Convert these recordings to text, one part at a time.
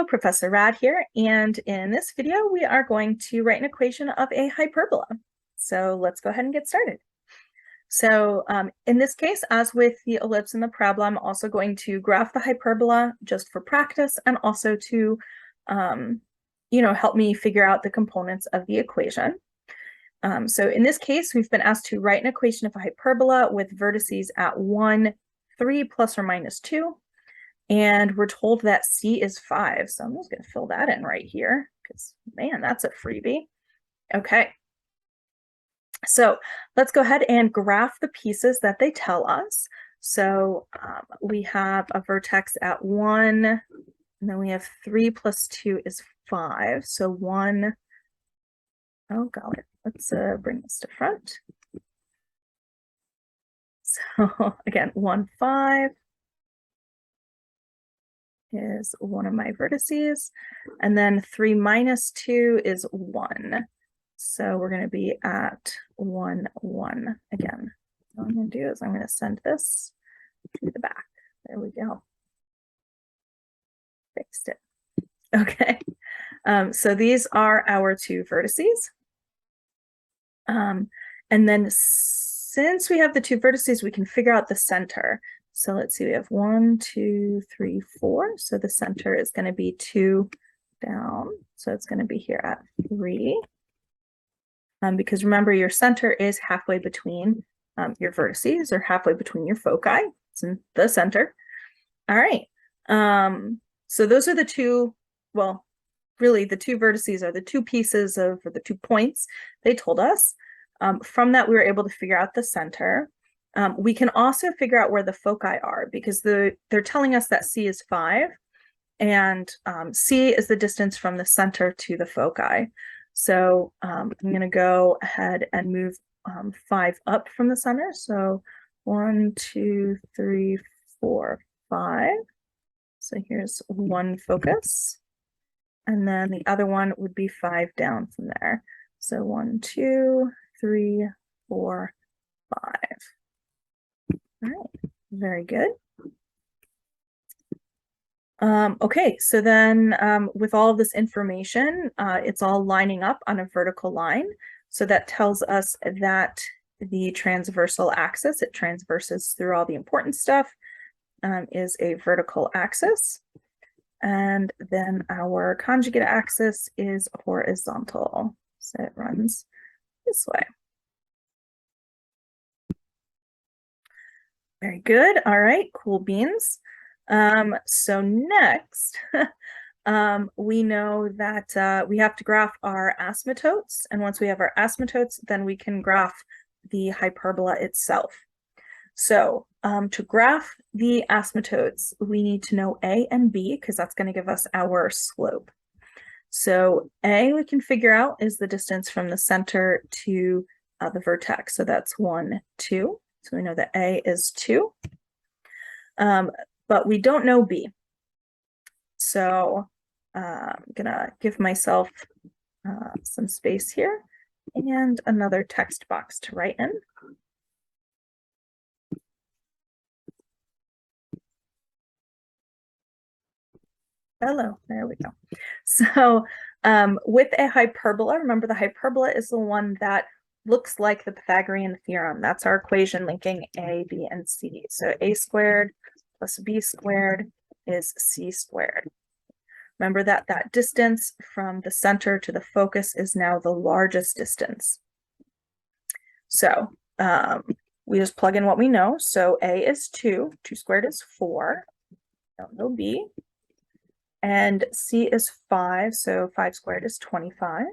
Hello, Professor Rad here, and in this video we are going to write an equation of a hyperbola. So let's go ahead and get started. So in this case, as with the ellipse and the parabola, I'm also going to graph the hyperbola just for practice and also to help me figure out the components of the equation. So in this case, we've been asked to write an equation of a hyperbola with vertices at 1, 3, plus or minus 2. And we're told that C is 5. So I'm just going to fill that in right here because, man, that's a freebie. Okay. So let's go ahead and graph the pieces that they tell us. So we have a vertex at 1, and then we have 3 plus 2 is 5. So 1, oh, golly, let's bring this to front. So again, 1, 5. Is one of my vertices, and then 3 minus 2 is 1. So we're going to be at 1, 1 again. What I'm going to do is I'm going to send this to the back. There we go. Fixed it. Okay. So these are our two vertices. And then since we have the two vertices, we can figure out the center. So let's see, we have 1, 2, 3, 4. So the center is going to be 2 down. So it's going to be here at 3. Because remember, your center is halfway between your vertices, or halfway between your foci. It's in the center. All right. So those are the two, well, really the two vertices are the two pieces of, or the 2 points they told us. From that, we were able to figure out the center. We can also figure out where the foci are because they're telling us that C is 5, and C is the distance from the center to the foci. So I'm going to go ahead and move 5 up from the center. So 1, 2, 3, 4, 5. So here's one focus. And then the other one would be 5 down from there. So 1, 2, 3, 4, 5. All right, very good. Okay, so then with all of this information, it's all lining up on a vertical line. So that tells us that the transversal axis, it transverses through all the important stuff, is a vertical axis. And then our conjugate axis is horizontal. So it runs this way. Very good. All right, cool beans. So next, we know that we have to graph our asymptotes. And once we have our asymptotes, then we can graph the hyperbola itself. So to graph the asymptotes, we need to know A and B because that's going to give us our slope. So A we can figure out is the distance from the center to the vertex. So that's 1, 2. So we know that A is 2, but we don't know B. So I'm gonna give myself some space here and another text box to write in. Hello, there we go. So with a hyperbola, remember the hyperbola is the one that looks like the Pythagorean theorem. That's our equation linking A, B, and C. So A squared plus B squared is C squared. Remember that that distance from the center to the focus is now the largest distance. So we just plug in what we know. So A is 2, 2 squared is 4, don't know B. And C is 5, so 5 squared is 25.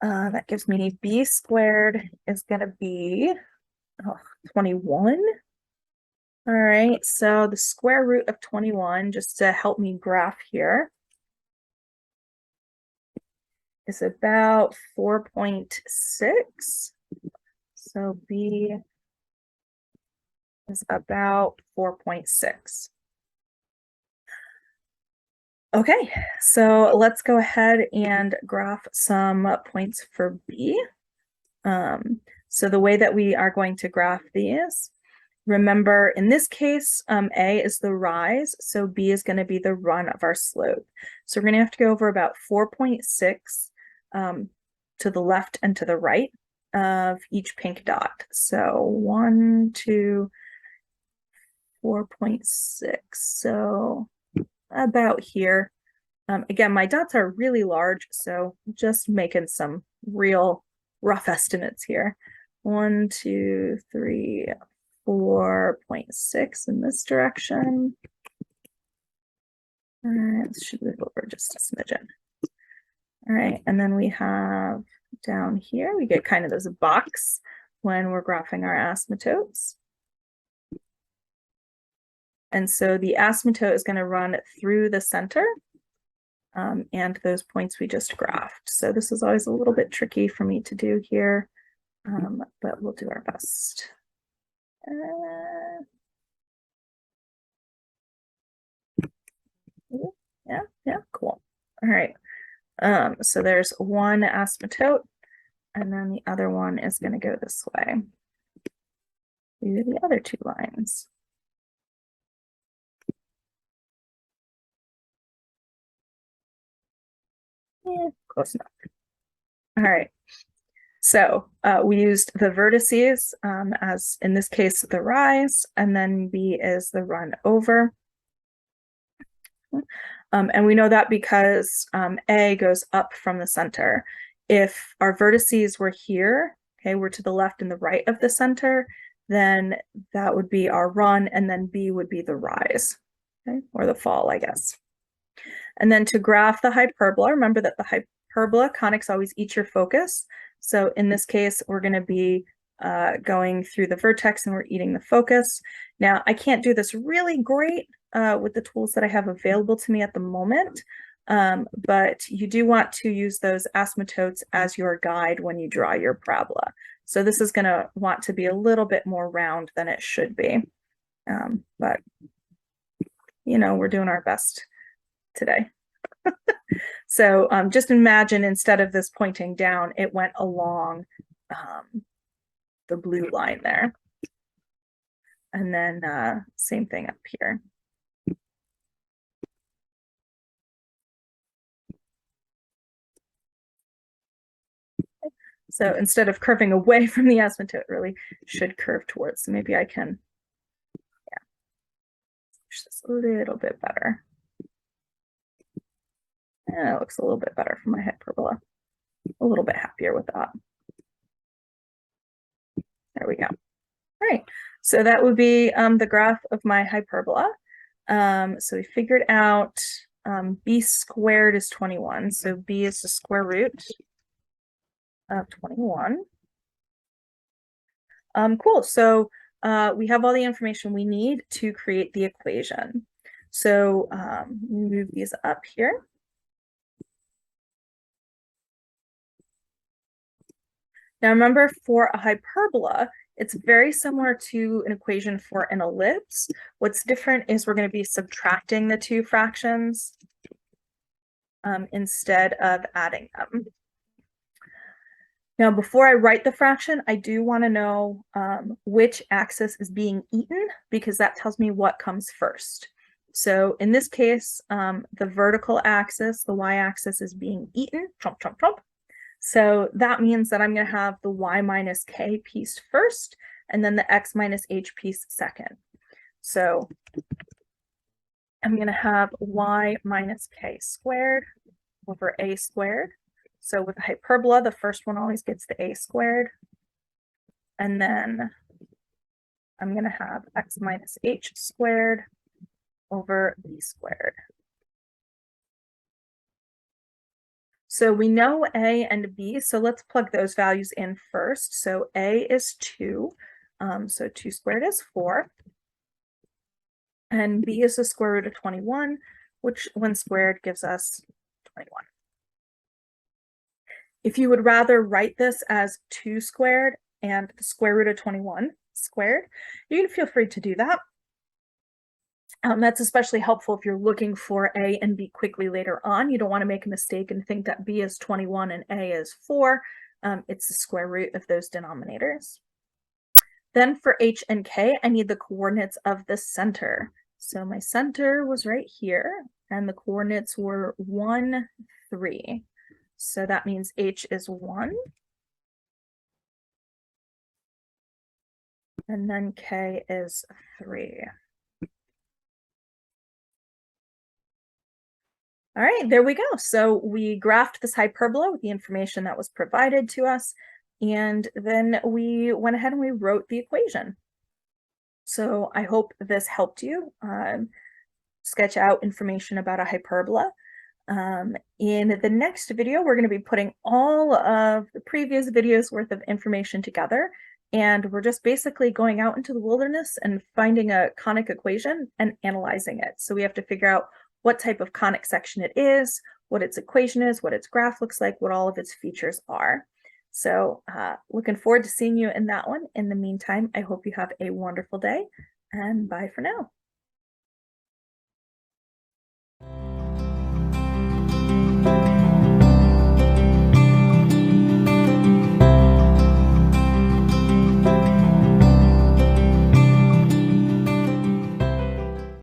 That gives me B squared is going to be 21. All right, so the square root of 21, just to help me graph here, is about 4.6. So B is about 4.6. Okay, so let's go ahead and graph some points for B. So the way that we are going to graph these Remember, in this case, A is the rise, so B is going to be the run of our slope. So we're going to have to go over about 4.6 to the left and to the right of each pink dot. So 1, 2, 4.6. So about here. Again, my dots are really large, so just making some real rough estimates here. 1, 2, 3, 4.6 in this direction. All right, let's should move over just a smidgen. All right, and then we have down here, we get kind of this box when we're graphing our asymptotes. And so the asymptote is going to run through the center and those points we just graphed. So this is always a little bit tricky for me to do here, but we'll do our best. Yeah, cool. All right. So there's one asymptote, and then the other one is going to go this way. These are the other two lines. Yeah, close enough. All right. So we used the vertices as, in this case, the rise, and then B is the run over. And we know that because A goes up from the center. If our vertices were here, okay, we're to the left and the right of the center, then that would be our run, and then B would be the rise, okay, or the fall, I guess. And then to graph the hyperbola, remember that the hyperbola conics always eat your focus. So in this case, we're going to be going through the vertex and we're eating the focus. Now, I can't do this really great with the tools that I have available to me at the moment, but you do want to use those asymptotes as your guide when you draw your parabola. So this is going to want to be a little bit more round than it should be, but you know, we're doing our best today. So just imagine instead of this pointing down, it went along the blue line there. And then same thing up here. So instead of curving away from the asymptote, it really should curve towards. So maybe I can, yeah, push this a little bit better. And it looks a little bit better for my hyperbola. A little bit happier with that. There we go. All right, so that would be the graph of my hyperbola. So we figured out b squared is 21. So b is the square root of 21. Cool, so we have all the information we need to create the equation. So move these up here. Now remember, for a hyperbola, it's very similar to an equation for an ellipse. What's different is we're going to be subtracting the two fractions instead of adding them. Now, before I write the fraction, I do want to know which axis is being eaten, because that tells me what comes first. So in this case, the vertical axis, the y-axis, is being eaten, chomp, chomp, chomp. So that means that I'm going to have the y minus k piece first, and then the x minus h piece second. So I'm going to have y minus k squared over a squared. So with hyperbola, the first one always gets the a squared. And then I'm going to have x minus h squared over b squared. So we know a and b, so let's plug those values in first. So a is 2, so 2 squared is 4. And b is the square root of 21, which when squared gives us 21. If you would rather write this as 2 squared and the square root of 21 squared, you can feel free to do that. That's especially helpful if you're looking for a and b quickly later on. You don't want to make a mistake and think that b is 21 and a is 4. It's the square root of those denominators. Then for H and K, I need the coordinates of the center. So my center was right here, and the coordinates were 1, 3. So that means H is 1. And then K is 3. All right, there we go. So we graphed this hyperbola with the information that was provided to us, and then we went ahead and we wrote the equation. So I hope this helped you sketch out information about a hyperbola. In the next video, we're going to be putting all of the previous videos worth of information together, and we're just basically going out into the wilderness and finding a conic equation and analyzing it. So we have to figure out what type of conic section it is, what its equation is, what its graph looks like, what all of its features are. So looking forward to seeing you in that one. In the meantime, I hope you have a wonderful day, and bye for now.